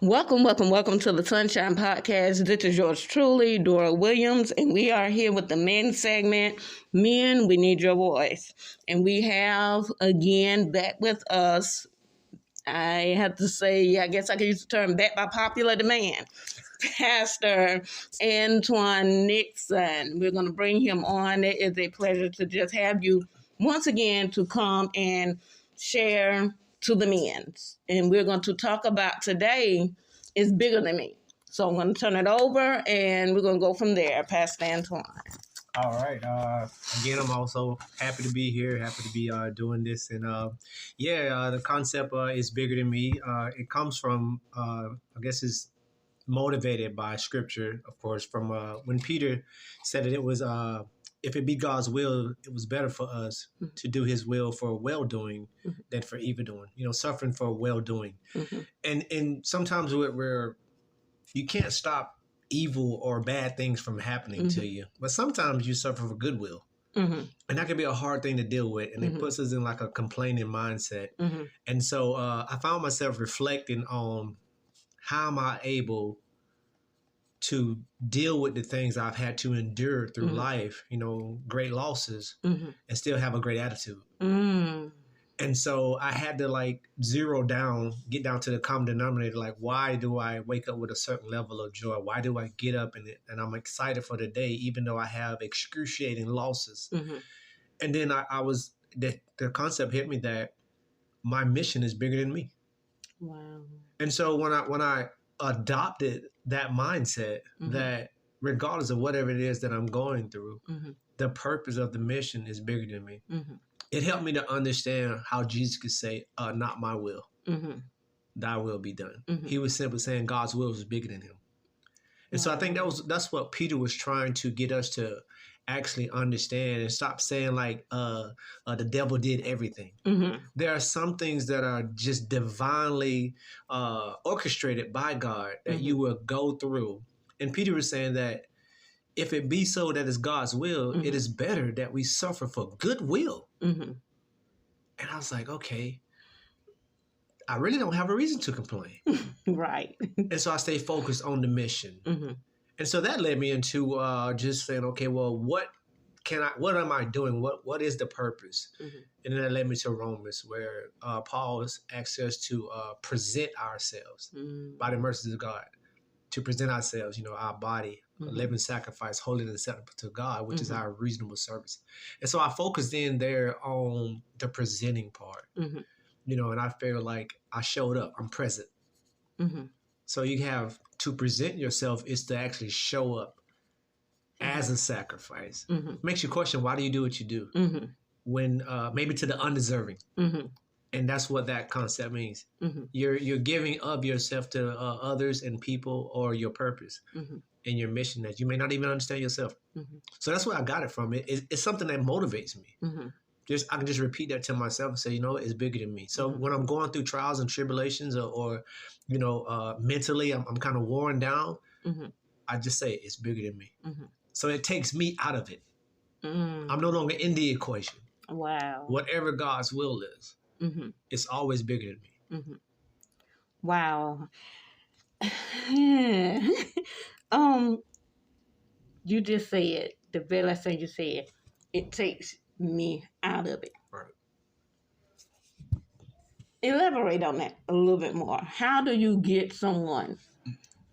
Welcome to the Sunshine Podcast. This is yours truly, Dora Williams, and we are here with the men segment. Men, we need your voice. And we have, again, back with us, I have to say, I guess I could use the term back by popular demand, Pastor Antwon Nixon. We're going to bring him on. It is a pleasure to just have you once again to come and share to the men. And we're going to talk about today is bigger than me. So I'm going to turn it over and we're going to go from there. Pastor Antwon. All right. Again, I'm also happy to be here, happy to be doing this. And the concept is bigger than me. It comes from, I guess it's motivated by scripture, of course, from when Peter said that it was, if it be God's will, it was better for us to do his will for well-doing than for evil-doing, suffering for well-doing. And sometimes we're you can't stop evil or bad things from happening to you, but sometimes you suffer for goodwill. And that can be a hard thing to deal with, and it puts us in like a complaining mindset. And so I found myself reflecting on how am I able to deal with the things I've had to endure through life, great losses, and still have a great attitude. And so I had to get down to the common denominator. Like, why do I wake up with a certain level of joy? Why do I get up and I'm excited for the day, even though I have excruciating losses? And then the concept hit me that my mission is bigger than me. Wow. And so when I adopted that mindset that regardless of whatever it is that I'm going through, the purpose of the mission is bigger than me. It helped me to understand how Jesus could say, not my will, thy will be done. He was simply saying God's will was bigger than him. And so I think that's what Peter was trying to get us to actually understand and stop saying the devil did everything. There are some things that are just divinely orchestrated by God that you will go through. And Peter was saying that if it be so that it's God's will, it is better that we suffer for goodwill. And I was like, okay, I really don't have a reason to complain. Right. And so I stay focused on the mission. And so that led me into just saying, okay, well, what am I doing? What is the purpose? And then that led me to Romans, where Paul asks us to present ourselves by the mercies of God, to present ourselves, our body, a living sacrifice, holy and acceptable to God, which is our reasonable service. And so I focused in there on the presenting part, and I feel like I showed up, I'm present. So you have to present yourself is to actually show up as a sacrifice. Makes you question, why do you do what you do? When maybe to the undeserving. And that's what that concept means. You're giving of yourself to others and people, or your purpose and your mission that you may not even understand yourself. So that's where I got it from. It's something that motivates me. I can just repeat that to myself and say, it's bigger than me. So when I'm going through trials and tribulations or mentally I'm kind of worn down, I just say it's bigger than me. So it takes me out of it. I'm no longer in the equation. Wow. Whatever God's will is, it's always bigger than me. Wow. You just said, the very last thing you said, it takes me out of it. Right. Elaborate on that a little bit more. How do you get someone,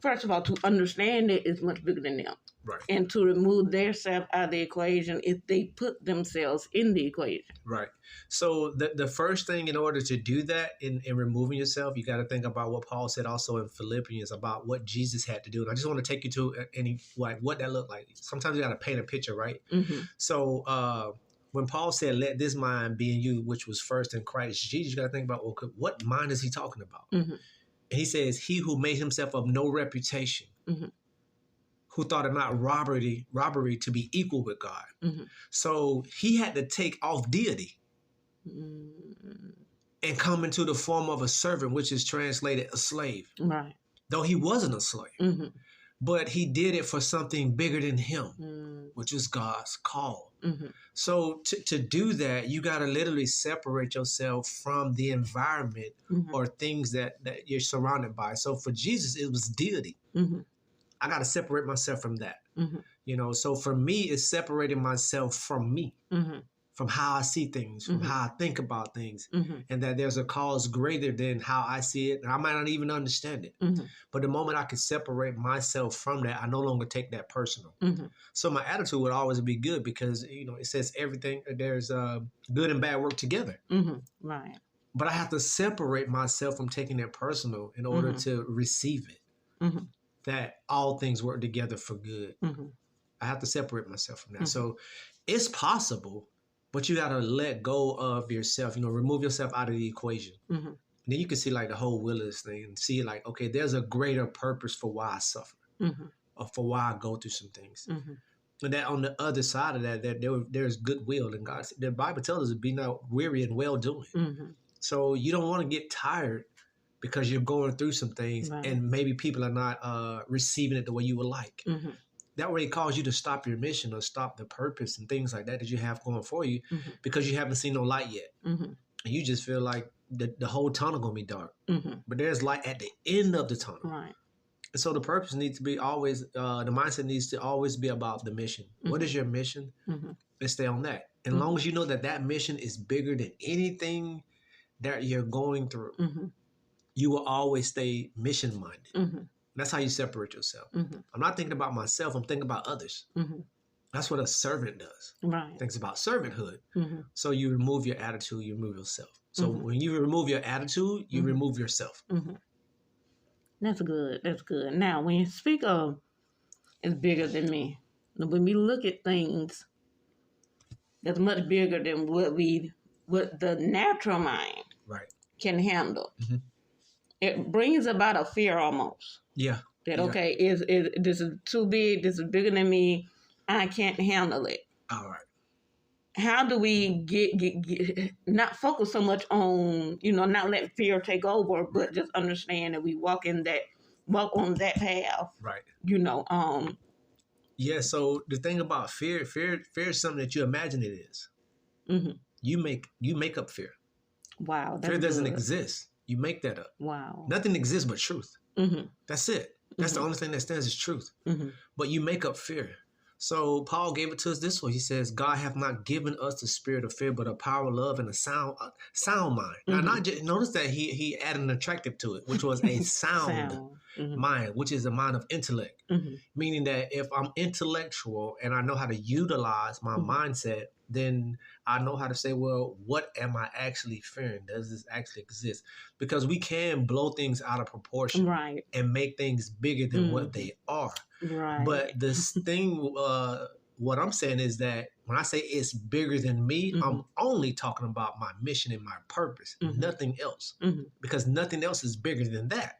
first of all, to understand it is much bigger than them? Right. And to remove their self out of the equation if they put themselves in the equation. Right. So the first thing in order to do that in removing yourself, you got to think about what Paul said also in Philippians about what Jesus had to do. And I just want to take you to what that looked like. Sometimes you got to paint a picture, right? So when Paul said, let this mind be in you, which was first in Christ Jesus, you got to think about, okay, what mind is he talking about? And he says, he who made himself of no reputation, who thought it not robbery to be equal with God. So he had to take off deity and come into the form of a servant, which is translated a slave. Right. Though he wasn't a slave. but he did it for something bigger than him, which was God's call. So to do that, you got to literally separate yourself from the environment or things that you're surrounded by. So for Jesus, it was deity. I got to separate myself from that. You know, so for me, it's separating myself from me, from how I see things, from how I think about things, and that there's a cause greater than how I see it. And I might not even understand it. But the moment I can separate myself from that, I no longer take that personal. So my attitude would always be good because, you know, it says everything, there's good and bad work together. Right. But I have to separate myself from taking that personal in order to receive it. That all things work together for good. I have to separate myself from that. So it's possible, but you got to let go of yourself, you know, remove yourself out of the equation. And then you can see like the whole will of this thing and see like, okay, there's a greater purpose for why I suffer or for why I go through some things. And that on the other side of that there's goodwill. And God, the Bible tells us to be not weary and well doing. So you don't want to get tired because you're going through some things and maybe people are not receiving it the way you would like. That way it calls you to stop your mission or stop the purpose and things like that you have going for you because you haven't seen no light yet. And you just feel like the whole tunnel going to be dark. But there's light at the end of the tunnel. Right. And so the purpose needs to be always, the mindset needs to always be about the mission. What is your mission? And stay on that. And as long as you know that that mission is bigger than anything that you're going through, you will always stay mission-minded. That's how you separate yourself. I'm not thinking about myself. I'm thinking about others. That's what a servant does. Right. Thinks about servanthood. So you remove your attitude, you remove yourself. So when you remove your attitude, you remove yourself. That's good. That's good. Now, when you speak of it's bigger than me, when we look at things that's much bigger than what the natural mind can handle, it brings about a fear almost. Yeah. That, okay, this is too big, this is bigger than me, I can't handle it. All right. How do we get not focus so much on, you know, not let fear take over, but just understand that we walk on that path. Right. You know, Yeah, so the thing about fear is something that you imagine it is. You make up fear. Wow. Fear doesn't exist. You make that up. Wow. Nothing exists but truth. That's it. That's the only thing that stands is truth. But you make up fear. So Paul gave it to us this way. He says, God hath not given us the spirit of fear, but a power, love, and a sound mind. Now, not just, notice that he added an attractive to it, which was a sound mind, which is a mind of intellect. Meaning that if I'm intellectual and I know how to utilize my mindset, then I know how to say, well, what am I actually fearing? Does this actually exist? Because we can blow things out of proportion and make things bigger than what they are. Right. But this thing, what I'm saying is that when I say it's bigger than me, I'm only talking about my mission and my purpose, nothing else. Because nothing else is bigger than that.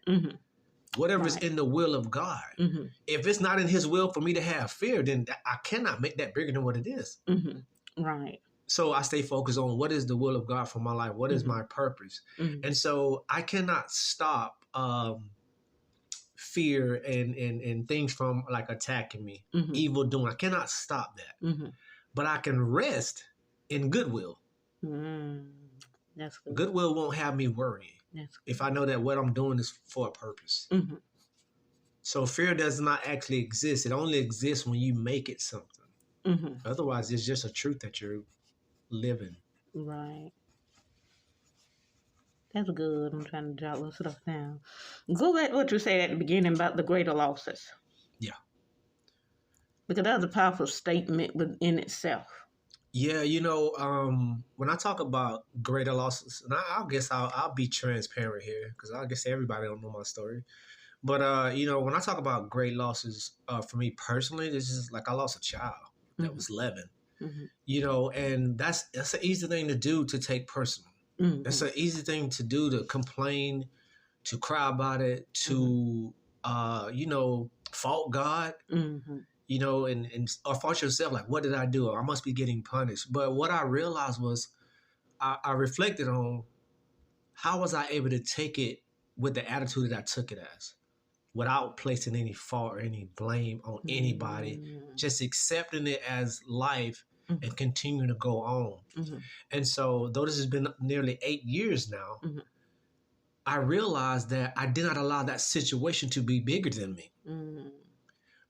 Whatever's in the will of God. If it's not in his will for me to have fear, then I cannot make that bigger than what it is. Right. So I stay focused on what is the will of God for my life? What is my purpose? And so I cannot stop fear and things from like attacking me, evil doing. I cannot stop that. But I can rest in goodwill. That's good. Goodwill won't have me worrying if I know that what I'm doing is for a purpose. So fear does not actually exist. It only exists when you make it something. Otherwise, it's just a truth that you're living. Right. That's good. I'm trying to jot little stuff down. Go back to what you said at the beginning about the greater losses. Yeah. Because that's a powerful statement within itself. Yeah, you know, when I talk about greater losses, and I guess I'll be transparent here because I guess everybody don't know my story. But, you know, when I talk about great losses, for me personally, this is like I lost a child that was 11, you know, and that's an easy thing to do to take personal. That's an easy thing to do to complain, to cry about it, to, you know, fault God, you know, or fault yourself. Like, what did I do? I must be getting punished. But what I realized was I reflected on how was I able to take it with the attitude that I took it as. without placing any fault or any blame on anybody, just accepting it as life and continuing to go on. And so, though this has been nearly 8 years now, I realized that I did not allow that situation to be bigger than me.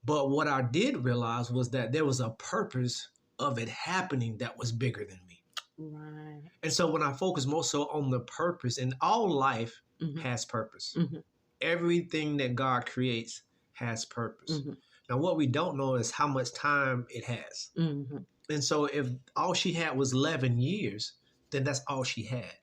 But what I did realize was that there was a purpose of it happening that was bigger than me. Right. And so when I focus more so on the purpose, and all life has purpose. Everything that God creates has purpose. Now, what we don't know is how much time it has. And so if all she had was 11 years, then that's all she had.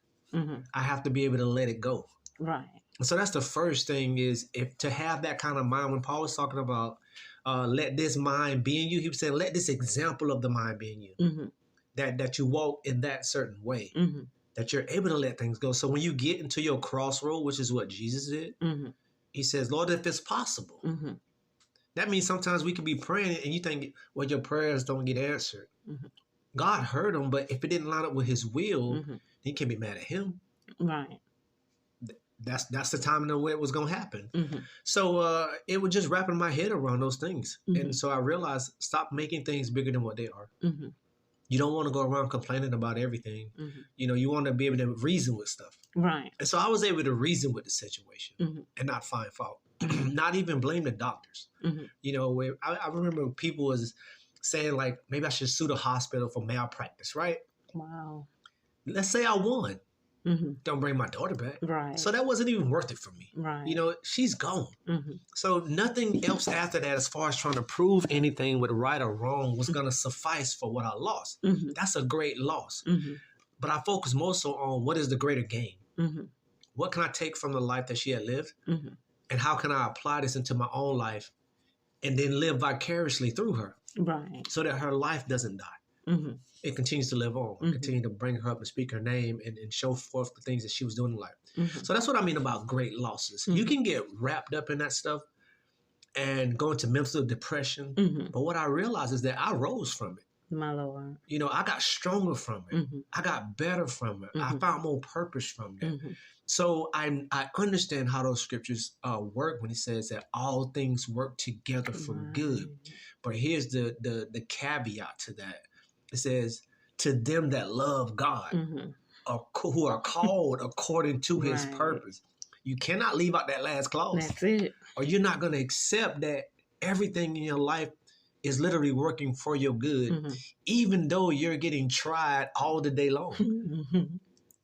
I have to be able to let it go. Right. So that's the first thing, is if to have that kind of mind. When Paul was talking about let this mind be in you, he was saying let this example of the mind be in you. That you walk in that certain way, that you're able to let things go. So when you get into your crossroad, which is what Jesus did, he says, Lord, if it's possible. That means sometimes we can be praying and you think, well, your prayers don't get answered. God heard them, but if it didn't line up with his will, he can't be mad at him. Right. That's the time and way it was going to happen. So it was just wrapping my head around those things. And so I realized, stop making things bigger than what they are. You don't want to go around complaining about everything. You know, you want to be able to reason with stuff. Right. And so I was able to reason with the situation and not find fault, not even blame the doctors. You know, where I remember people was saying like, maybe I should sue the hospital for malpractice, right? Wow. Let's say I won. Don't bring my daughter back. Right. So that wasn't even worth it for me. Right. You know, she's gone. So nothing else after that, as far as trying to prove anything with right or wrong, was going to suffice for what I lost. That's a great loss. But I focus more so on what is the greater gain. What can I take from the life that she had lived? And how can I apply this into my own life and then live vicariously through her? Right. So that her life doesn't die. It continues to live on, continue to bring her up and speak her name and show forth the things that she was doing in life. So that's what I mean about great losses. You can get wrapped up in that stuff and go into mental depression. But what I realized is that I rose from it. My Lord. You know, I got stronger from it. I got better from it. I found more purpose from it. So I understand how those scriptures work when he says that all things work together for good. But here's the caveat to that. It says, to them that love God, who are called according to his purpose. You cannot leave out that last clause. That's it. Or you're not going to accept that everything in your life is literally working for your good, even though you're getting tried all the day long.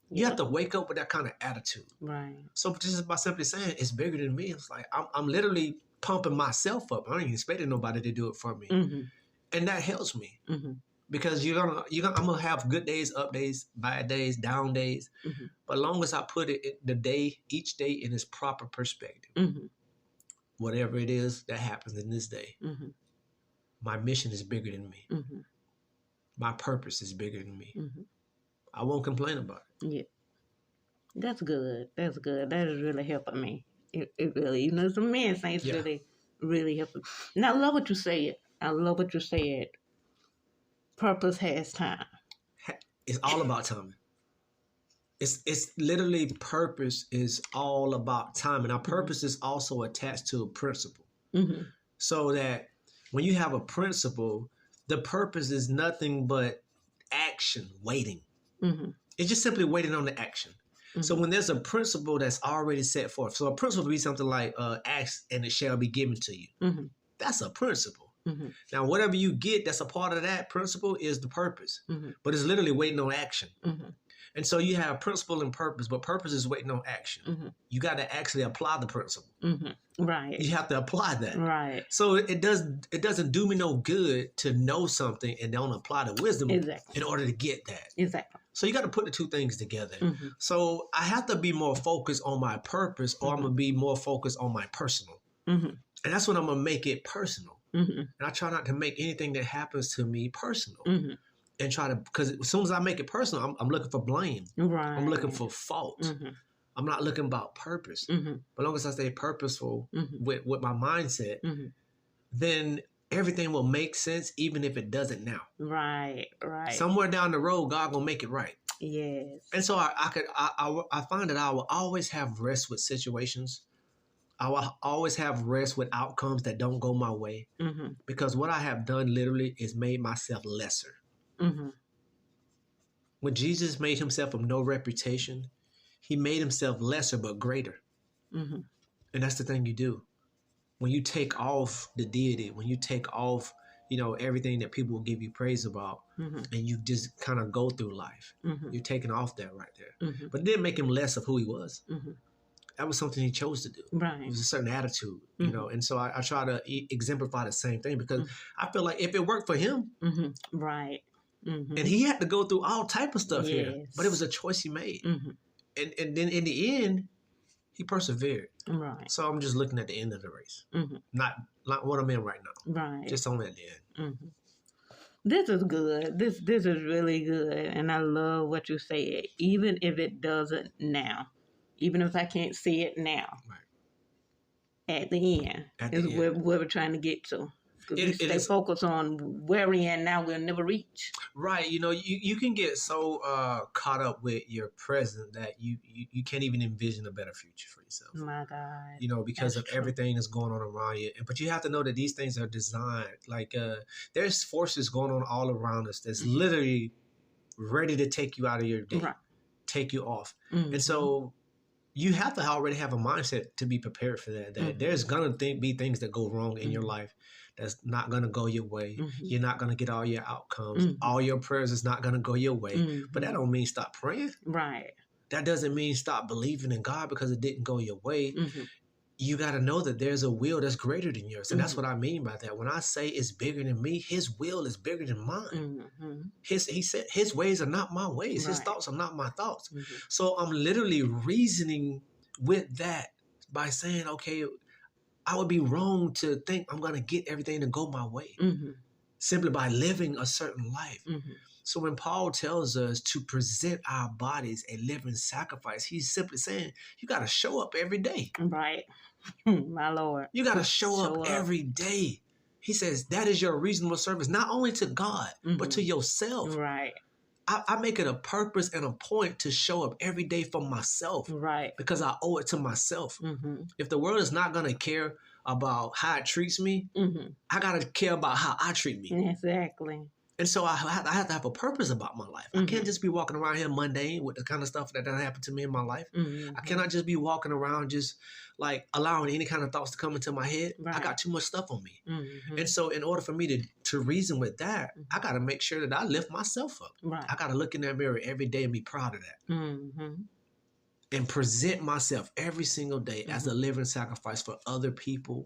You have to wake up with that kind of attitude. Right. So just by simply saying it's bigger than me, it's like I'm literally pumping myself up. I ain't expecting nobody to do it for me. And that helps me. Because I'm gonna have good days, up days, bad days, down days. But long as I put each day in its proper perspective, whatever it is that happens in this day, my mission is bigger than me. My purpose is bigger than me. I won't complain about it. Yeah, that's good. That's good. That is really helping me. It really, some men things really helping. And I love what you said. Purpose has time. It's all about timing. It's literally purpose is all about time. And our purpose is also attached to a principle. So that when you have a principle, the purpose is nothing but action, waiting. It's just simply waiting on the action. So when there's a principle that's already set forth, so a principle would be something like ask and it shall be given to you. That's a principle. Now, whatever you get that's a part of that principle is the purpose, but it's literally waiting on action. And so you have principle and purpose, but purpose is waiting on action. You got to actually apply the principle. Right. You have to apply that. Right. So it doesn't do me no good to know something and don't apply the wisdom in order to get that. Exactly. So you got to put the two things together. So I have to be more focused on my purpose, or I'm going to be more focused on my personal. And that's when I'm going to make it personal. And I try not to make anything that happens to me personal. And try to, because as soon as I make it personal, I'm looking for blame. Right. I'm looking for fault. I'm not looking about purpose. But as long as I stay purposeful with my mindset, then everything will make sense, even if it doesn't now. Right, right. Somewhere down the road, God gonna make it right. Yes. And so I find that I will always have rest with situations I will always have rest with outcomes that don't go my way, because what I have done literally is made myself lesser. When Jesus made himself of no reputation, he made himself lesser but greater. And that's the thing you do. When you take off the deity, when you take off, everything that people will give you praise about, and you just kind of go through life, you're taking off that right there. But it didn't make him less of who he was. That was something he chose to do. Right. It was a certain attitude, and so I try to exemplify the same thing, because I feel like if it worked for him, right. And he had to go through all type of stuff here, but it was a choice he made. And then in the end, he persevered. Right. So I'm just looking at the end of the race, not what I'm in right now. Right. Just only at the end. This is good. This is really good, and I love what you said. Even if it doesn't now, even if I can't see it now, right. At the end is where we're trying to get to. Because we stay focused on where we're in now, we'll never reach. Right. You can get so caught up with your present that you can't even envision a better future for yourself. My God. Because of everything that's going on around you. But you have to know that these things are designed. Like there's forces going on all around us that's literally ready to take you out of your day, take you off. And so you have to already have a mindset to be prepared for that. That there's going to be things that go wrong in your life that's not going to go your way. You're not going to get all your outcomes. All your prayers is not going to go your way. But that don't mean stop praying. Right. That doesn't mean stop believing in God because it didn't go your way. You got to know that there's a will that's greater than yours. And that's what I mean by that. When I say it's bigger than me, his will is bigger than mine. He said his ways are not my ways. His thoughts are not my thoughts. So I'm literally reasoning with that by saying, okay, I would be wrong to think I'm going to get everything to go my way simply by living a certain life. So when Paul tells us to present our bodies a living sacrifice, he's simply saying you got to show up every day. Right. My Lord. You got to show up every day. He says that is your reasonable service, not only to God, but to yourself. Right. I make it a purpose and a point to show up every day for myself. Right. Because I owe it to myself. If the world is not going to care about how it treats me, I got to care about how I treat me. Exactly. And so I have to have a purpose about my life. I can't just be walking around here mundane with the kind of stuff that happened to me in my life. I cannot just be walking around just like allowing any kind of thoughts to come into my head. Right. I got too much stuff on me. And so in order for me to reason with that, I got to make sure that I lift myself up. Right. I got to look in that mirror every day and be proud of that. And present myself every single day as a living sacrifice for other people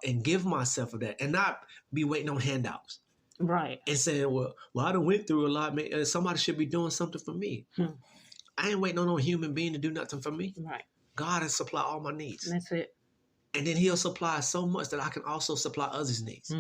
and give myself of that and not be waiting on handouts. Right. And saying, well, I done went through a lot. Man, somebody should be doing something for me. I ain't waiting on no human being to do nothing for me. Right. God has supplied all my needs. That's it. And then he'll supply so much that I can also supply others' needs.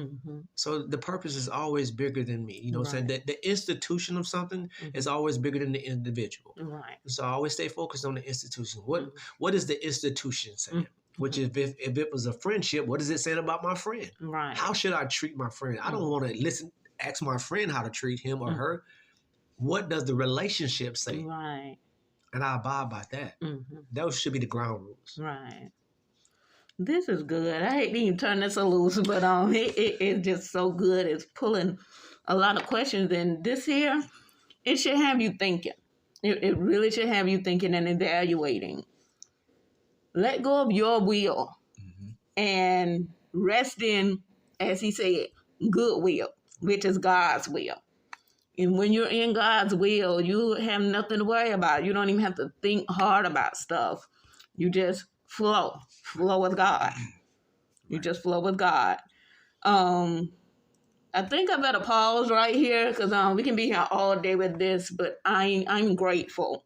So the purpose is always bigger than me. You know what I'm saying? That the institution of something is always bigger than the individual. Right. So I always stay focused on the institution. What is the institution saying? Which is if it was a friendship, what is it saying about my friend? Right. How should I treat my friend? I don't want to ask my friend how to treat him or her. What does the relationship say? Right. And I abide by that. Those should be the ground rules. Right. This is good. I hate to even turn this loose, but it's just so good. It's pulling a lot of questions. And this here, it should have you thinking. It really should have you thinking and evaluating. Let go of your will and rest in, as he said, good will, which is God's will. And when you're in God's will, you have nothing to worry about. You don't even have to think hard about stuff. You just flow with God. You just flow with God. I think I better pause right here because we can be here all day with this, but I'm grateful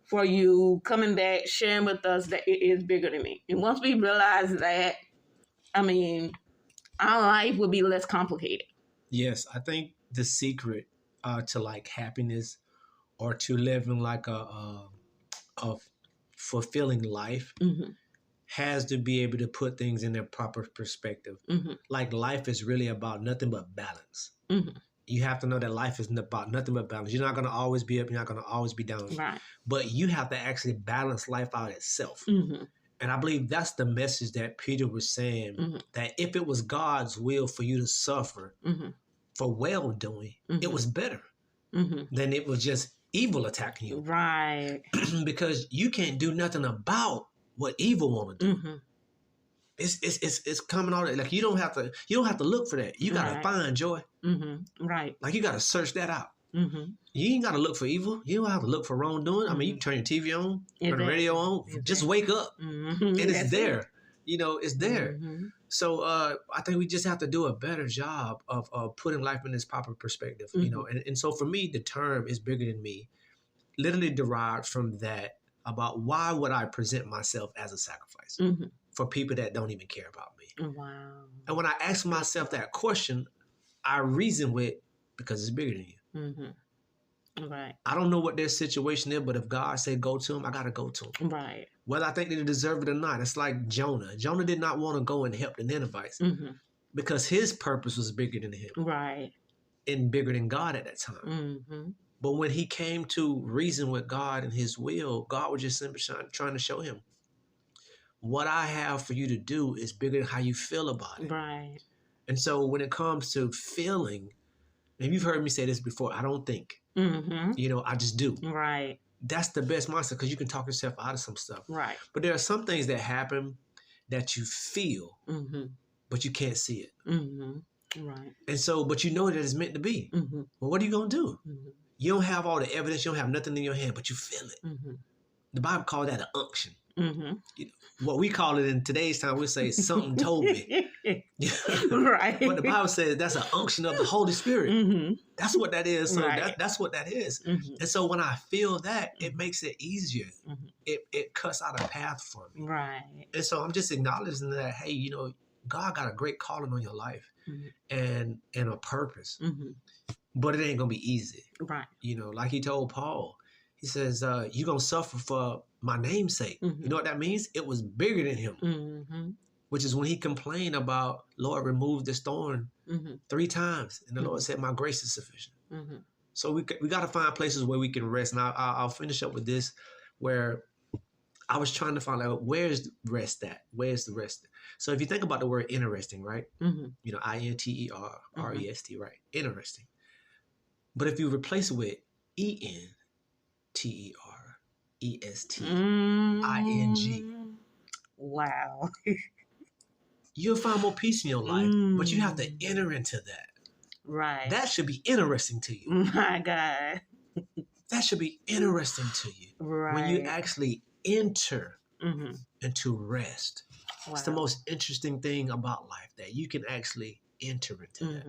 for you coming back, sharing with us that it is bigger than me. And once we realize that, our life will be less complicated. Yes, I think the secret to like happiness or to living like a fulfilling life has to be able to put things in their proper perspective. Like life is really about nothing but balance. You have to know that life is about nothing but balance. You're not going to always be up. You're not going to always be down. Right. But you have to actually balance life out itself. And I believe that's the message that Peter was saying, that if it was God's will for you to suffer for well-doing, it was better than it was just evil attacking you. Right. Because you can't do nothing about what evil want to do. It's coming out like you don't have to look for that. You gotta find joy. Right. Like you gotta search that out. You ain't gotta look for evil. You don't have to look for wrongdoing. I mean, you can turn your TV on, turn the radio on, just wake up, and it's there. You know, it's there. So I think we just have to do a better job of putting life in its proper perspective. You know, and so for me, the term is bigger than me. Literally derived from that about why would I present myself as a sacrifice for people that don't even care about me. Wow. And when I ask myself that question, I reason with because it's bigger than you. Right. I don't know what their situation is, but if God said go to them, I got to go to them. Right. Whether I think they deserve it or not. It's like Jonah. Jonah did not want to go and help the Ninevites because his purpose was bigger than him. Right. And bigger than God at that time. But when he came to reason with God and his will, God was just simply trying to show him, what I have for you to do is bigger than how you feel about it. Right. And so when it comes to feeling, and you've heard me say this before, I don't think. You know, I just do. Right. That's the best mindset because you can talk yourself out of some stuff. Right. But there are some things that happen that you feel, but you can't see it. Right. And so, but you know that it's meant to be. Well, what are you going to do? You don't have all the evidence. You don't have nothing in your hand, but you feel it. The Bible calls that an unction. You know, what we call it in today's time, we say something told me. Right. But the Bible says that's an unction of the Holy Spirit. That's what that is. So that's what that is. And so when I feel that, it makes it easier. It cuts out a path for me. Right. And so I'm just acknowledging that, hey, you know, God got a great calling on your life and a purpose. But it ain't going to be easy. Right. You know, like he told Paul, he says, you're going to suffer for my name's sake. You know what that means? It was bigger than him. Which is when he complained about, Lord, remove this thorn 3 times. And the Lord said, my grace is sufficient. So we got to find places where we can rest. And I'll finish up with this, where I was trying to find out, where's the rest at? Where's the rest? So if you think about the word interesting, right? You know, INTERREST, right? Interesting. But if you replace it with ENTERESTING. Wow. You'll find more peace in your life, but you have to enter into that. Right. That should be interesting to you. My God. That should be interesting to you. Right. When you actually enter into rest. Wow. It's the most interesting thing about life, that you can actually enter into that.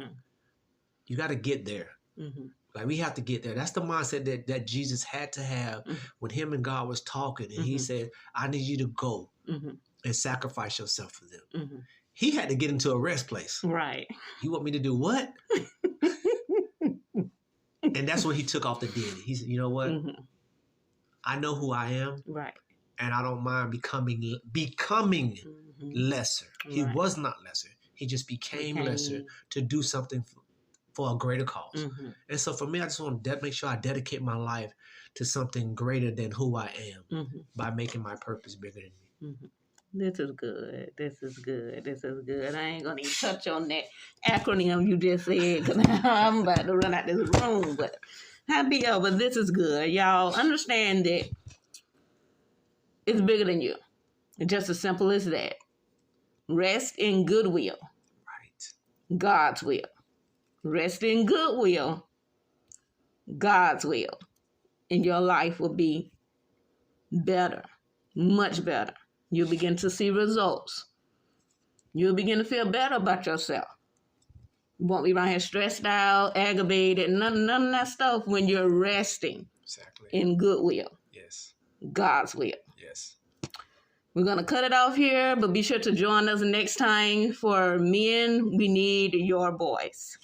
You got to get there. Like we have to get there. That's the mindset that Jesus had to have when him and God was talking. And he said, I need you to go and sacrifice yourself for them. He had to get into a rest place. Right. You want me to do what? And that's when he took off the deity. He said, you know what? I know who I am. Right. And I don't mind becoming lesser. He was not lesser. He just became lesser to do something for a greater cause. And so for me, I just want to make sure I dedicate my life to something greater than who I am by making my purpose bigger than me. This is good. This is good. This is good. I ain't going to even touch on that acronym you just said because I'm about to run out this room. But but this is good. Y'all understand that it's bigger than you. It's just as simple as that. Rest in goodwill. Right. God's will. Rest in goodwill. God's will. And your life will be better. Much better. You'll begin to see results. You'll begin to feel better about yourself. You won't be around here stressed out, aggravated, none of that stuff when you're resting in goodwill. Yes. God's will. Yes. We're going to cut it off here, but be sure to join us next time for Men We Need Your Voice.